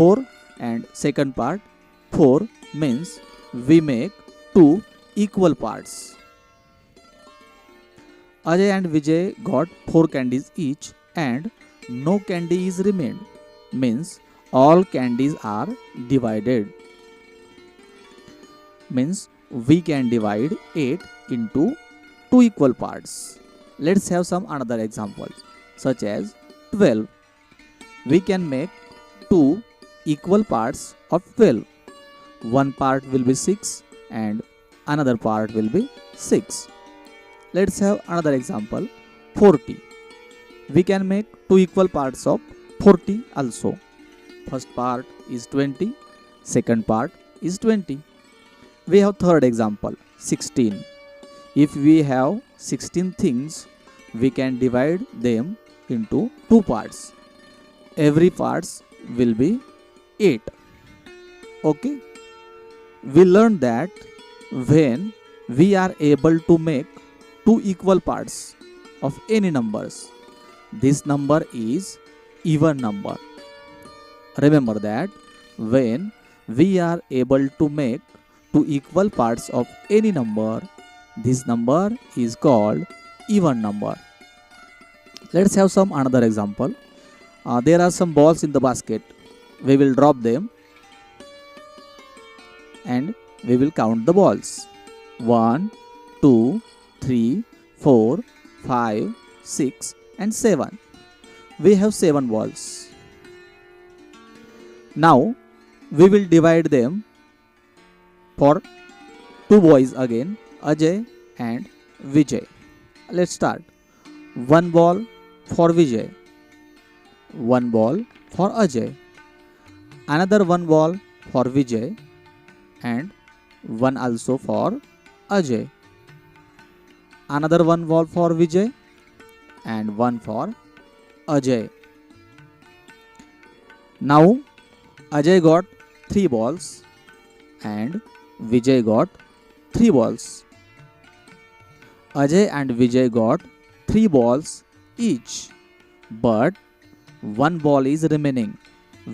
4 and second part 4 means we make two equal parts. Ajay and Vijay got 4 candies each and no candy is remained means all candies are divided. Means we can divide 8 into 2 equal parts. Let's have some another examples such as 12. We can make 2 equal parts of 12. One part will be 6 and another part will be 6. Let's have another example 40. We can make 2 equal parts of 40 also. First part is 20, second part is 20. We have third example 16. If we have 16 things, we can divide them into 2 parts. Every parts will be 8. Okay. We learned that when we are able to make 2 equal parts of any numbers, this number is even number. Remember that when we are able to make 2 equal parts of any number, this number is called even number. Let's have some another example. There are some balls in the basket. We will drop them and we will count the balls. 1, 2, 3, 4, 5, 6 and 7. We have 7 balls. Now we will divide them for 2 boys again, Ajay and Vijay. Let's start. 1 ball for Vijay, 1 ball for Ajay, another 1 ball for Vijay and 1 also for Ajay, another 1 ball for Vijay and 1 for Ajay. Now Ajay got 3 balls and Vijay got 3 balls. Ajay and Vijay got 3 balls each, but 1 ball is remaining.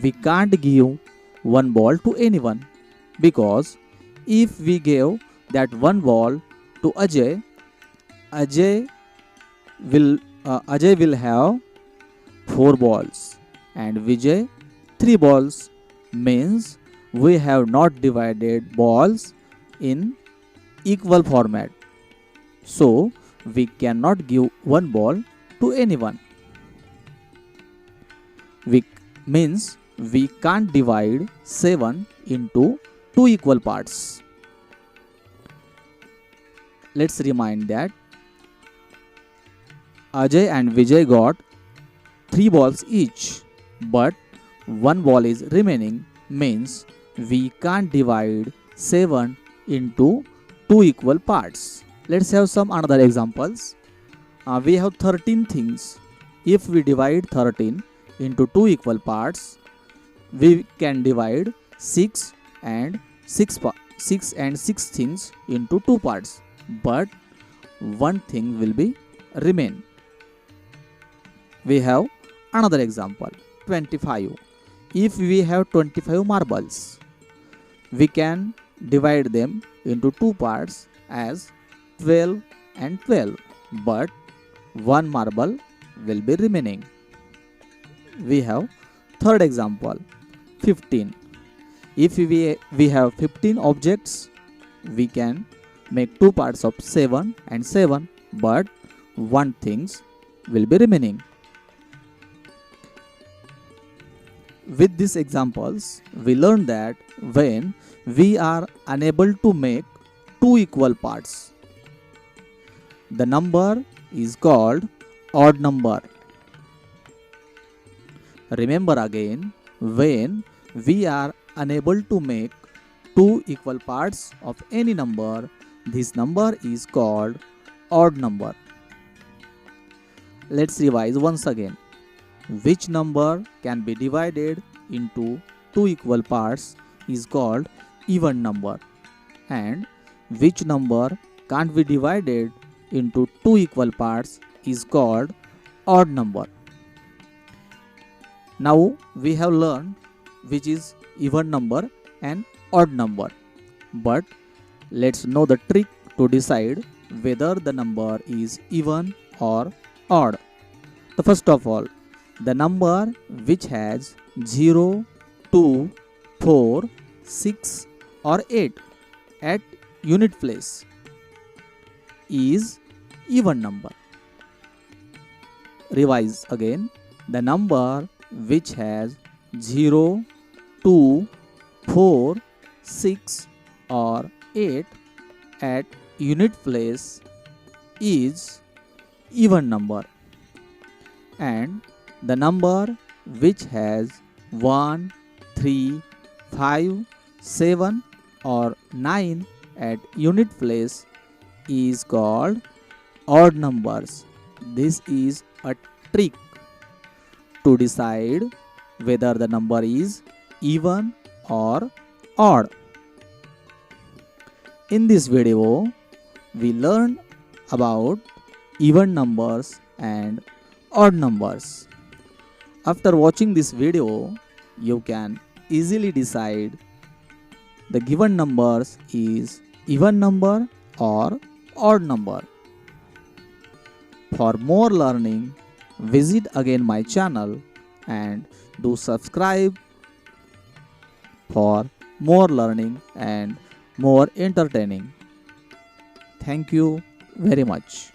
We can't give 1 ball to anyone because if we give that 1 ball to Ajay, Ajay will have 4 balls and Vijay 3 balls. Means we have not divided balls in equal format. So we cannot give 1 ball to anyone. Means we can't divide 7 into 2 equal parts. Let's remind that Ajay and Vijay got 3 balls each, but 1 ball is remaining means we can't divide 7 into 2 equal parts. Let's have some another examples. We have 13 things. If we divide 13 into 2 equal parts, we can divide 6 and 6 things into 2 parts, but 1 thing will be remain. We have another example 25. If we have 25 marbles, we can divide them into 2 parts as 12 and 12, but 1 marble will be remaining. We have third example 15. If we have 15 objects, we can make 2 parts of 7 and 7, but 1 things will be remaining. With these examples, we learn that when we are unable to make 2 equal parts, the number is called odd number. Remember again, when we are unable to make 2 equal parts of any number, this number is called odd number. Let's revise once again. Which number can be divided into 2 equal parts is called even number, and which number can't be divided into 2 equal parts is called odd number. Now we have learned which is even number and odd number. But let's know the trick to decide whether the number is even or odd. The first of all, the number which has 0, 2, 4, 6 or 8 at unit place is even number. Revise again. The number which has 0, 2, 4, 6 or 8 at unit place is even number, and the number which has 1, 3, 5, 7 or 9 at unit place is called odd numbers. This is a trick to decide whether the number is even or odd. In this video, we learned about even numbers and odd numbers. After watching this video, you can easily decide the given numbers is even number or odd number. For more learning, visit again my channel and do subscribe for more learning and more entertaining. Thank you very much.